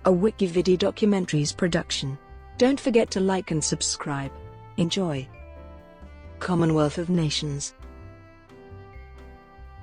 a WikiVidi documentaries production. Don't forget to like and subscribe. Enjoy. Commonwealth of Nations.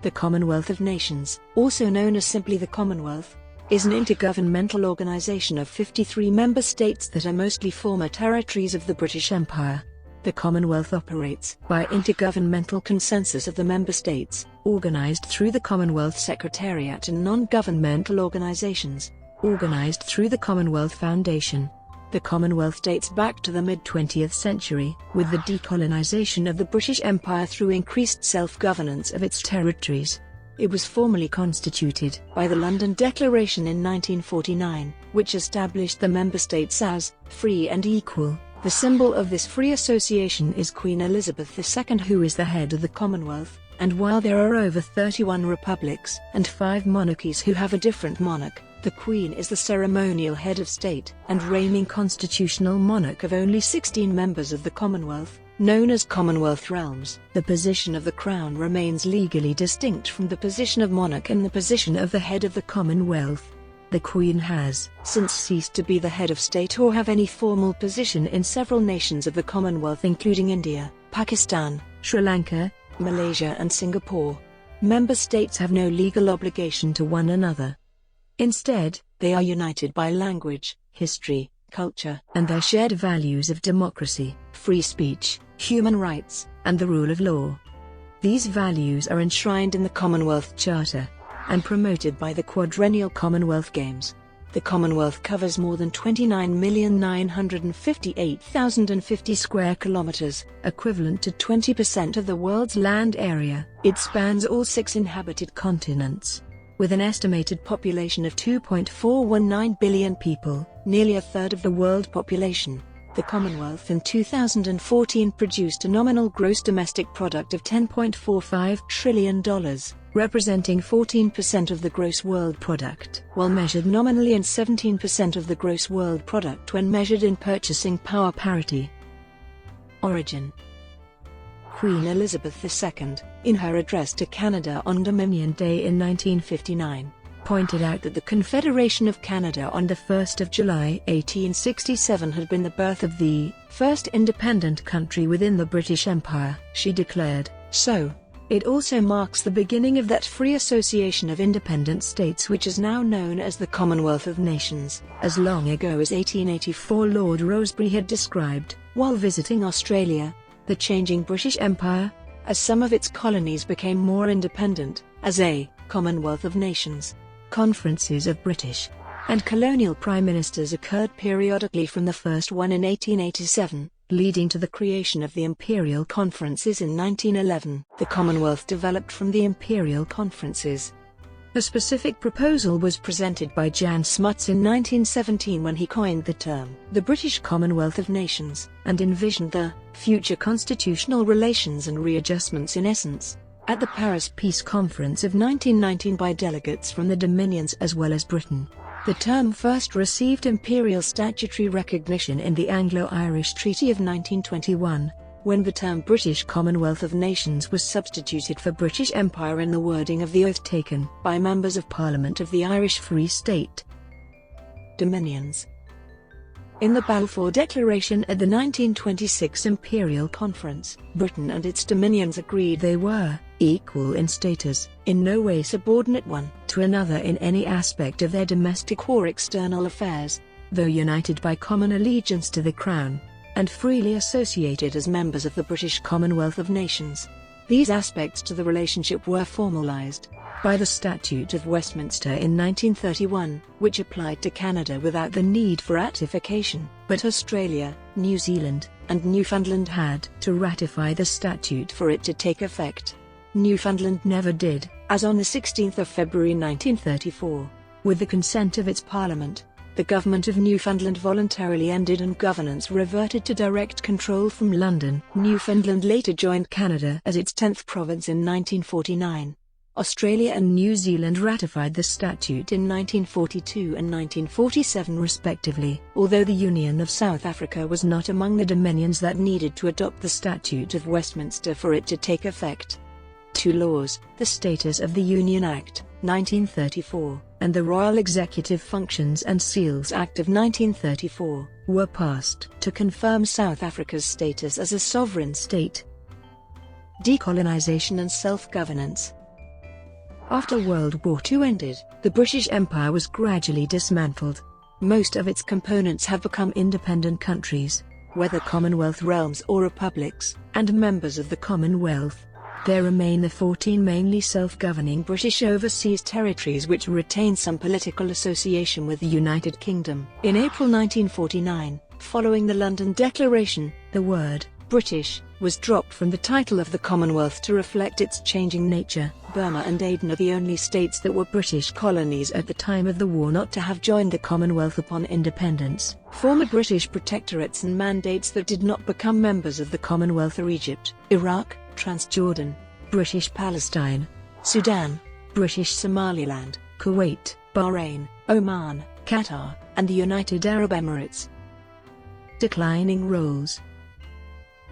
The Commonwealth of Nations, also known as simply the Commonwealth, is an intergovernmental organisation of 53 member states that are mostly former territories of the British Empire. The Commonwealth operates by intergovernmental consensus of the member states, organised through the Commonwealth Secretariat, and non-governmental organisations, organised through the Commonwealth Foundation. The Commonwealth dates back to the mid-20th century, with the decolonisation of the British Empire through increased self-governance of its territories. It was formally constituted by the London Declaration in 1949, which established the member states as free and equal. The symbol of this free association is Queen Elizabeth II, who is the head of the Commonwealth, and while there are over 31 republics and 5 monarchies who have a different monarch, the Queen is the ceremonial head of state and reigning constitutional monarch of only 16 members of the Commonwealth, known as Commonwealth realms. The position of the Crown remains legally distinct from the position of monarch and the position of the head of the Commonwealth. The Queen has since ceased to be the head of state or have any formal position in several nations of the Commonwealth, including India, Pakistan, Sri Lanka, Malaysia and Singapore. Member states have no legal obligation to one another. Instead, they are united by language, history, culture, and their shared values of democracy, free speech, human rights, and the rule of law. These values are enshrined in the Commonwealth Charter and promoted by the quadrennial Commonwealth Games. The Commonwealth covers more than 29,958,050 square kilometers, equivalent to 20% of the world's land area. It spans all 6 inhabited continents. With an estimated population of 2.419 billion people, nearly a third of the world population, the Commonwealth in 2014 produced a nominal gross domestic product of $10.45 trillion, representing 14% of the gross world product, while measured nominally, and 17% of the gross world product when measured in purchasing power parity. Origin: Queen Elizabeth II, in her address to Canada on Dominion Day in 1959, pointed out that the Confederation of Canada on the 1st of July 1867 had been the birth of the first independent country within the British Empire. She declared, "So, it also marks the beginning of that free association of independent states which is now known as the Commonwealth of Nations." As long ago as 1884, Lord Rosebery had described, while visiting Australia, the changing British Empire, as some of its colonies became more independent, as a Commonwealth of Nations. Conferences of British and colonial prime ministers occurred periodically, from the first one in 1887, leading to the creation of the Imperial Conferences in 1911. The Commonwealth developed from the Imperial Conferences. A specific proposal was presented by Jan Smuts in 1917 when he coined the term the British Commonwealth of Nations, and envisioned the future constitutional relations and readjustments in essence. At the Paris Peace Conference of 1919 by delegates from the Dominions as well as Britain, the term first received imperial statutory recognition in the Anglo-Irish Treaty of 1921, when the term British Commonwealth of Nations was substituted for British Empire in the wording of the oath taken by members of Parliament of the Irish Free State. Dominions. In the Balfour Declaration at the 1926 Imperial Conference, Britain and its dominions agreed they were equal in status, in no way subordinate one to another in any aspect of their domestic or external affairs, though united by common allegiance to the Crown, and freely associated as members of the British Commonwealth of Nations. These aspects to the relationship were formalised by the Statute of Westminster in 1931, which applied to Canada without the need for ratification, but Australia, New Zealand, and Newfoundland had to ratify the statute for it to take effect. Newfoundland never did, as on the 16th of February 1934, with the consent of its Parliament, the government of Newfoundland voluntarily ended and governance reverted to direct control from London. Newfoundland later joined Canada as its 10th province in 1949. Australia and New Zealand ratified the statute in 1942 and 1947 respectively, although the Union of South Africa was not among the dominions that needed to adopt the Statute of Westminster for it to take effect. two laws, the Status of the Union Act, 1934, and the Royal Executive Functions and Seals Act of 1934, were passed to confirm South Africa's status as a sovereign state. Decolonisation and self-governance. After World War II ended, the British Empire was gradually dismantled. Most of its components have become independent countries, whether Commonwealth realms or republics, and members of the Commonwealth. There remain the 14 mainly self-governing British overseas territories which retain some political association with the United Kingdom. In April 1949, following the London Declaration, the word British was dropped from the title of the Commonwealth to reflect its changing nature. Burma and Aden are the only states that were British colonies at the time of the war not to have joined the Commonwealth upon independence. Former British protectorates and mandates that did not become members of the Commonwealth are Egypt, Iraq, Transjordan, British Palestine, Sudan, British Somaliland, Kuwait, Bahrain, Oman, Qatar, and the United Arab Emirates. Declining roles.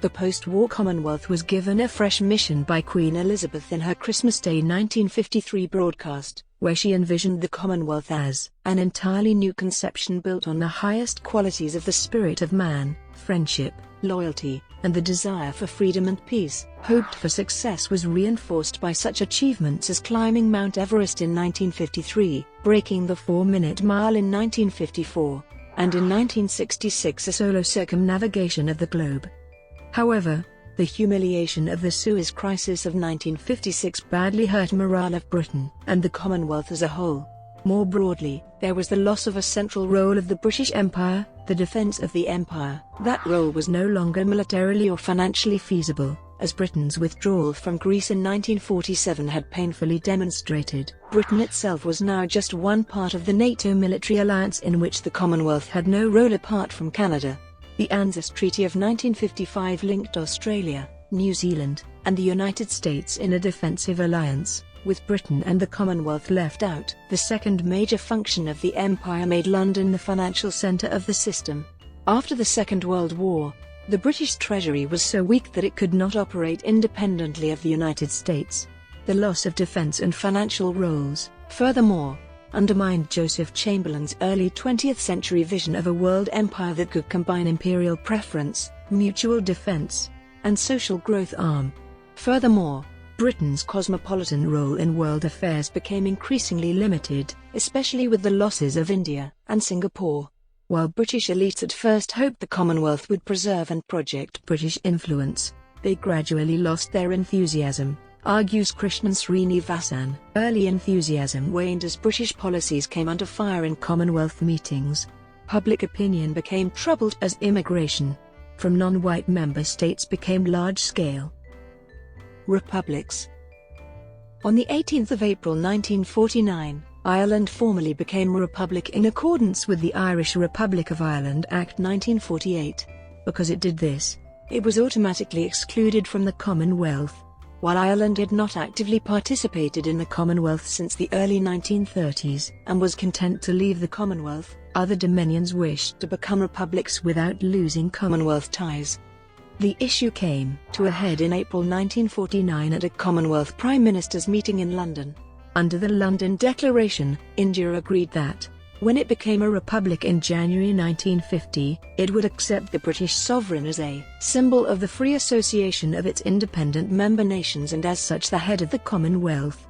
The post-war Commonwealth was given a fresh mission by Queen Elizabeth in her Christmas Day 1953 broadcast, where she envisioned the Commonwealth as an entirely new conception built on the highest qualities of the spirit of man, friendship, loyalty, and the desire for freedom and peace. Hoped for success was reinforced by such achievements as climbing Mount Everest in 1953, breaking the 4-minute mile in 1954, and in 1966 a solo circumnavigation of the globe. However, the humiliation of the Suez Crisis of 1956 badly hurt morale of Britain and the Commonwealth as a whole. More broadly, there was the loss of a central role of the British Empire, the defence of the empire. That role was no longer militarily or financially feasible, as Britain's withdrawal from Greece in 1947 had painfully demonstrated. Britain itself was now just one part of the NATO military alliance in which the Commonwealth had no role apart from Canada. The ANZUS Treaty of 1955 linked Australia, New Zealand, and the United States in a defensive alliance, with Britain and the Commonwealth left out. The second major function of the Empire made London the financial centre of the system. After the Second World War, the British Treasury was so weak that it could not operate independently of the United States. The loss of defence and financial roles, furthermore, undermined Joseph Chamberlain's early 20th century vision of a world empire that could combine imperial preference, mutual defence, and social growth. Furthermore, Britain's cosmopolitan role in world affairs became increasingly limited, especially with the losses of India and Singapore. While British elites at first hoped the Commonwealth would preserve and project British influence, they gradually lost their enthusiasm, argues Krishnan Srinivasan. Early enthusiasm waned as British policies came under fire in Commonwealth meetings. Public opinion became troubled as immigration from non-white member states became large-scale. Republics. On the 18th of April 1949, Ireland formally became a republic in accordance with the Irish Republic of Ireland Act 1948. Because it did this, it was automatically excluded from the Commonwealth. While Ireland had not actively participated in the Commonwealth since the early 1930s, and was content to leave the Commonwealth, other dominions wished to become republics without losing Commonwealth ties. The issue came to a head in April 1949 at a Commonwealth Prime Ministers meeting in London. Under the London Declaration, India agreed that, when it became a republic in January 1950, it would accept the British sovereign as a symbol of the free association of its independent member nations and as such the head of the Commonwealth.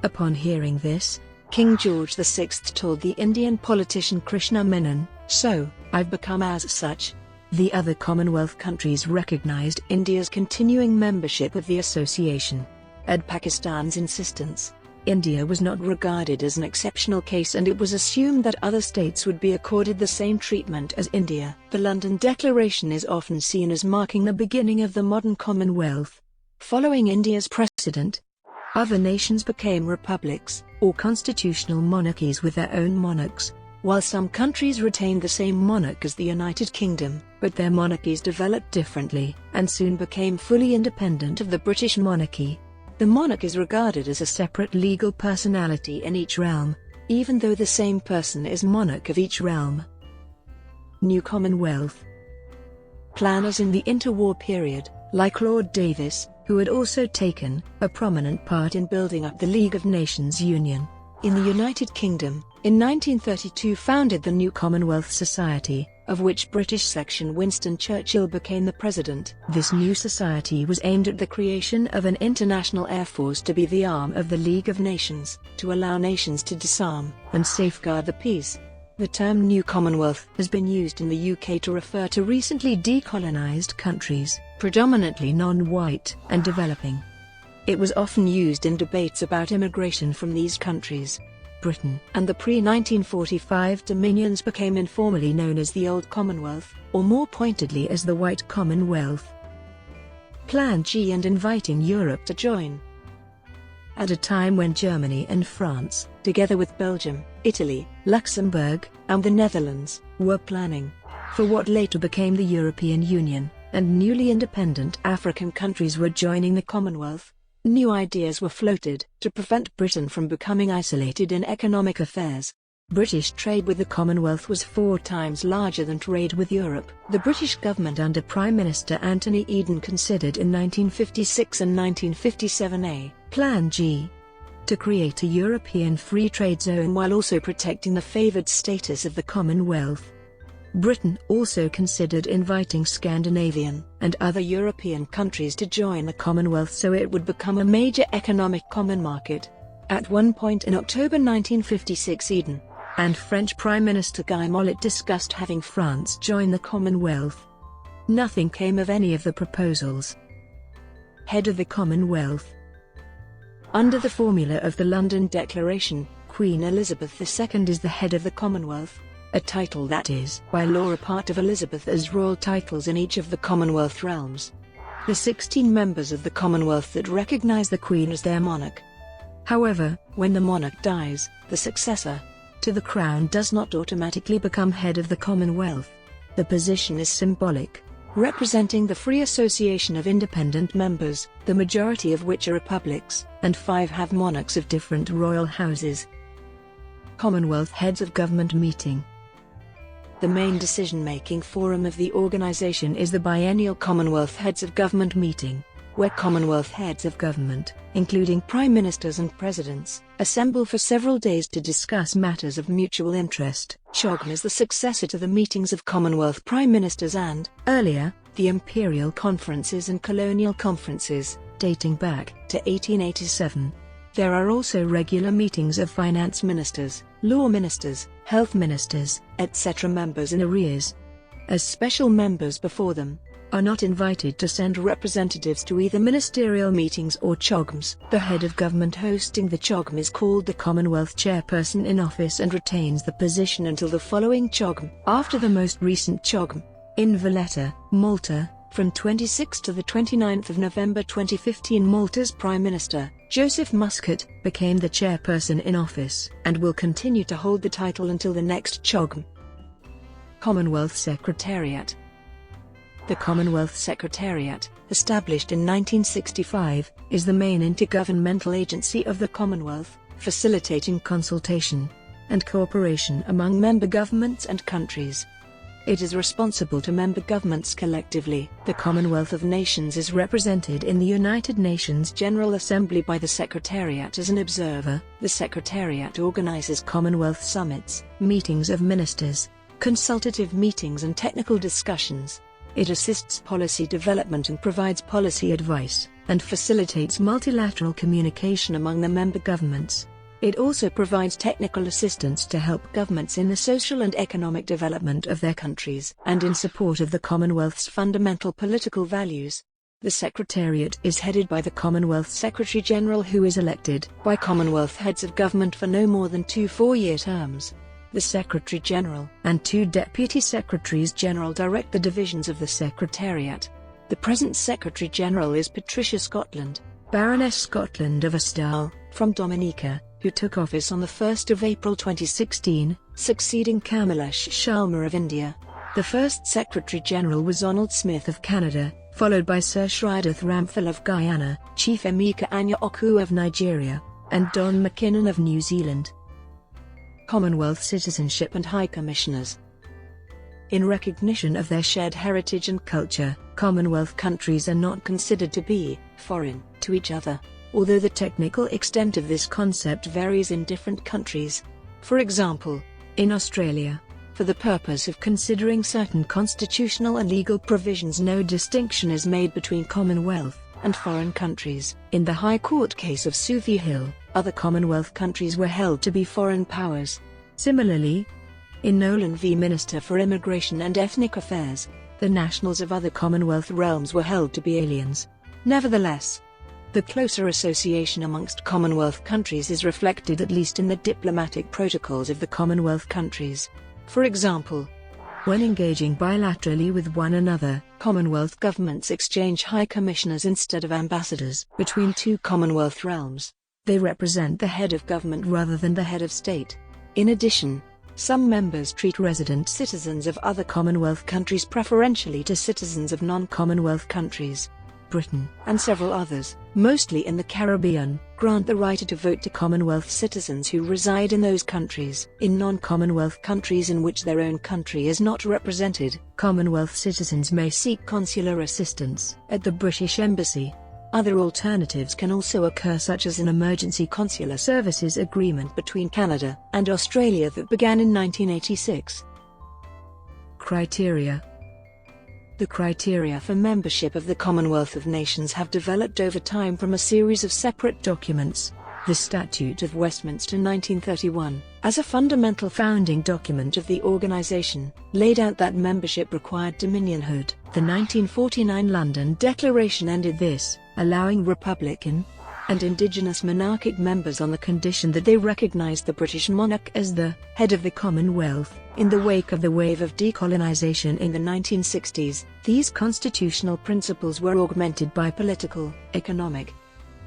Upon hearing this, King George VI told the Indian politician Krishna Menon, "So, I've become as such." The other Commonwealth countries recognised India's continuing membership of the association. At Pakistan's insistence, India was not regarded as an exceptional case and it was assumed that other states would be accorded the same treatment as India. The London Declaration is often seen as marking the beginning of the modern Commonwealth. Following India's precedent, other nations became republics, or constitutional monarchies with their own monarchs, while some countries retained the same monarch as the United Kingdom, but their monarchies developed differently, and soon became fully independent of the British monarchy. The monarch is regarded as a separate legal personality in each realm, even though the same person is monarch of each realm. New Commonwealth. Planners in the interwar period, like Lord Davis, who had also taken a prominent part in building up the League of Nations Union. In the United Kingdom, in 1932 founded the new Commonwealth Society, of which British section Winston Churchill became the president. This new society was aimed at the creation of an international air force to be the arm of the League of Nations, to allow nations to disarm and safeguard the peace. The term New Commonwealth has been used in the UK to refer to recently decolonised countries, predominantly non-white and developing. It was often used in debates about immigration from these countries. Britain and the pre-1945 dominions became informally known as the Old Commonwealth, or more pointedly as the White Commonwealth. Plan G and inviting Europe to join. At a time when Germany and France, together with Belgium, Italy, Luxembourg, and the Netherlands, were planning for what later became the European Union, and newly independent African countries were joining the Commonwealth, new ideas were floated to prevent Britain from becoming isolated in economic affairs. British trade with the Commonwealth was 4 times larger than trade with Europe. The British government under Prime Minister Anthony Eden considered in 1956 and 1957 a Plan G to create a European free trade zone while also protecting the favoured status of the Commonwealth. Britain also considered inviting Scandinavian and other European countries to join the Commonwealth so it would become a major economic common market. At one point in October 1956, Eden and French Prime Minister Guy Mollet discussed having France join the Commonwealth. Nothing came of any of the proposals. Head of the Commonwealth. Under the formula of the London Declaration, Queen Elizabeth II is the head of the Commonwealth, a title that is by law a part of Elizabeth's royal titles in each of the Commonwealth realms. The 16 members of the Commonwealth that recognise the Queen as their monarch. However, when the monarch dies, the successor to the crown does not automatically become head of the Commonwealth. The position is symbolic, representing the free association of independent members, the majority of which are republics, and 5 have monarchs of different royal houses. Commonwealth Heads of Government Meeting. The main decision-making forum of the organisation is the biennial Commonwealth Heads of Government Meeting, where Commonwealth Heads of Government, including Prime Ministers and Presidents, assemble for several days to discuss matters of mutual interest. CHOGM is the successor to the meetings of Commonwealth Prime Ministers and, earlier, the Imperial Conferences and Colonial Conferences, dating back to 1887. There are also regular meetings of finance ministers, law ministers, health ministers, etc. Members in arrears, as special members before them, are not invited to send representatives to either ministerial meetings or CHOGMs. The head of government hosting the CHOGM is called the Commonwealth Chairperson in office and retains the position until the following CHOGM. After the most recent CHOGM, in Valletta, Malta, from 26 to the 29th of November 2015, Malta's Prime Minister, Joseph Muscat, became the chairperson in office and will continue to hold the title until the next CHOGM. Commonwealth Secretariat. The Commonwealth Secretariat, established in 1965, is the main intergovernmental agency of the Commonwealth, facilitating consultation and cooperation among member governments and countries. It is responsible to member governments collectively. The Commonwealth of Nations is represented in the United Nations General Assembly by the Secretariat as an observer. The Secretariat organizes Commonwealth summits, meetings of ministers, consultative meetings and technical discussions. It assists policy development and provides policy advice, and facilitates multilateral communication among the member governments. It also provides technical assistance to help governments in the social and economic development of their countries and in support of the Commonwealth's fundamental political values. The Secretariat is headed by the Commonwealth Secretary-General, who is elected by Commonwealth Heads of Government for no more than 2 4-year terms. The Secretary-General and 2 Deputy Secretaries-General direct the divisions of the Secretariat. The present Secretary-General is Patricia Scotland, Baroness Scotland of Astal, from Dominica, who took office on the 1st of April 2016, succeeding Kailash Sharma of India. The first Secretary-General was Donald Smith of Canada, followed by Sir Shridath Ramphal of Guyana, Chief Emeka Anya-Oku of Nigeria, and Don McKinnon of New Zealand. Commonwealth Citizenship and High Commissioners. In recognition of their shared heritage and culture, Commonwealth countries are not considered to be foreign to each other, although the technical extent of this concept varies in different countries. For example, in Australia, for the purpose of considering certain constitutional and legal provisions, no distinction is made between Commonwealth and foreign countries. In the High Court case of Southey Hill, other Commonwealth countries were held to be foreign powers. Similarly, in Nolan v. Minister for Immigration and Ethnic Affairs, the nationals of other Commonwealth realms were held to be aliens. Nevertheless, the closer association amongst Commonwealth countries is reflected at least in the diplomatic protocols of the Commonwealth countries. For example, when engaging bilaterally with one another, Commonwealth governments exchange High Commissioners instead of ambassadors between two Commonwealth realms. They represent the head of government rather than the head of state. In addition, some members treat resident citizens of other Commonwealth countries preferentially to citizens of non-Commonwealth countries. Britain, and several others, mostly in the Caribbean, grant the right to vote to Commonwealth citizens who reside in those countries. In non-Commonwealth countries in which their own country is not represented, Commonwealth citizens may seek consular assistance at the British Embassy. Other alternatives can also occur, such as an emergency consular services agreement between Canada and Australia that began in 1986. Criteria. The criteria for membership of the Commonwealth of Nations have developed over time from a series of separate documents. The Statute of Westminster 1931, as a fundamental founding document of the organisation, laid out that membership required dominionhood. The 1949 London Declaration ended this, allowing Republican and indigenous monarchic members on the condition that they recognised the British monarch as the head of the Commonwealth. In the wake of the wave of decolonisation in the 1960s, these constitutional principles were augmented by political, economic,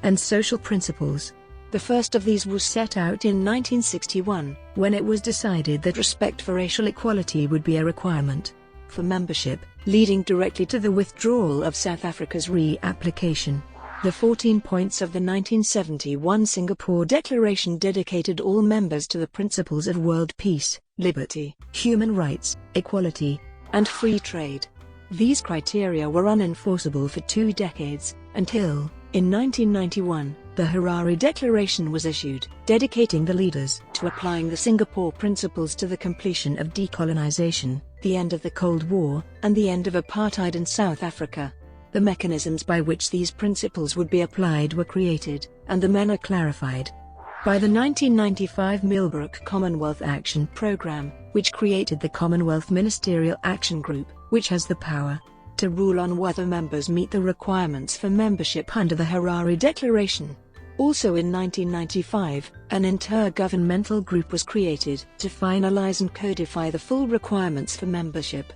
and social principles. The first of these was set out in 1961, when it was decided that respect for racial equality would be a requirement for membership, leading directly to the withdrawal of South Africa's re-application. The 14 points of the 1971 Singapore Declaration dedicated all members to the principles of world peace, liberty, human rights, equality, and free trade. These criteria were unenforceable for 2 decades, until, in 1991, the Harare Declaration was issued, dedicating the leaders to applying the Singapore principles to the completion of decolonisation, the end of the Cold War, and the end of apartheid in South Africa. The mechanisms by which these principles would be applied were created, and the manner clarified by the 1995 Millbrook Commonwealth Action Programme, which created the Commonwealth Ministerial Action Group, which has the power to rule on whether members meet the requirements for membership under the Harare Declaration. Also in 1995, an intergovernmental group was created to finalize and codify the full requirements for membership.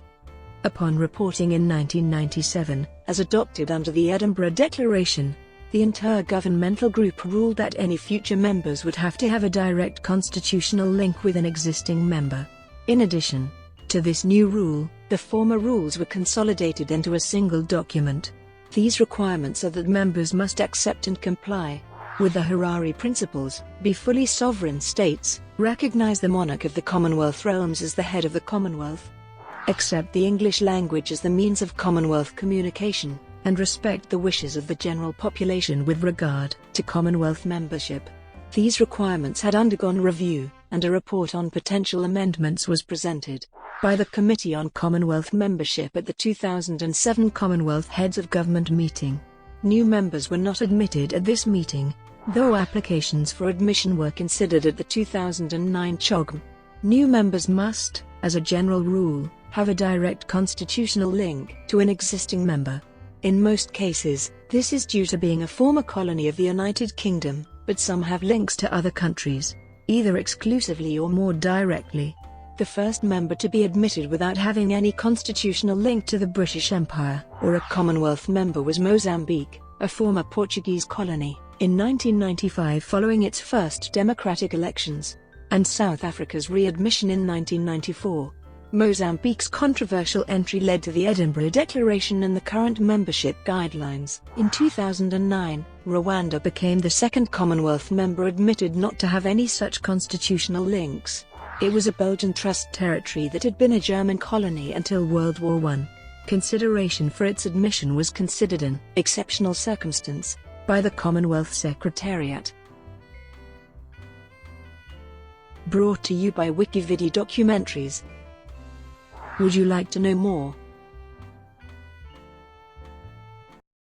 Upon reporting in 1997, as adopted under the Edinburgh Declaration, the Intergovernmental Group ruled that any future members would have to have a direct constitutional link with an existing member. In addition to this new rule, the former rules were consolidated into a single document. These requirements are that members must accept and comply with the Harare Principles, be fully sovereign states, recognize the monarch of the Commonwealth realms as the head of the Commonwealth, accept the English language as the means of Commonwealth communication, and respect the wishes of the general population with regard to Commonwealth membership. These requirements had undergone review, and a report on potential amendments was presented by the Committee on Commonwealth Membership at the 2007 Commonwealth Heads of Government meeting. New members were not admitted at this meeting, though applications for admission were considered at the 2009 CHOGM. New members must, as a general rule, have a direct constitutional link to an existing member. In most cases, this is due to being a former colony of the United Kingdom, but some have links to other countries, either exclusively or more directly. The first member to be admitted without having any constitutional link to the British Empire or a Commonwealth member was Mozambique, a former Portuguese colony, in 1995 following its first democratic elections, and South Africa's readmission in 1994. Mozambique's controversial entry led to the Edinburgh Declaration and the current membership guidelines. In 2009, Rwanda became the second Commonwealth member admitted not to have any such constitutional links. It was a Belgian trust territory that had been a German colony until World War I. Consideration for its admission was considered an exceptional circumstance by the Commonwealth Secretariat. Brought to you by WikiVidi documentaries. Would you like to know more?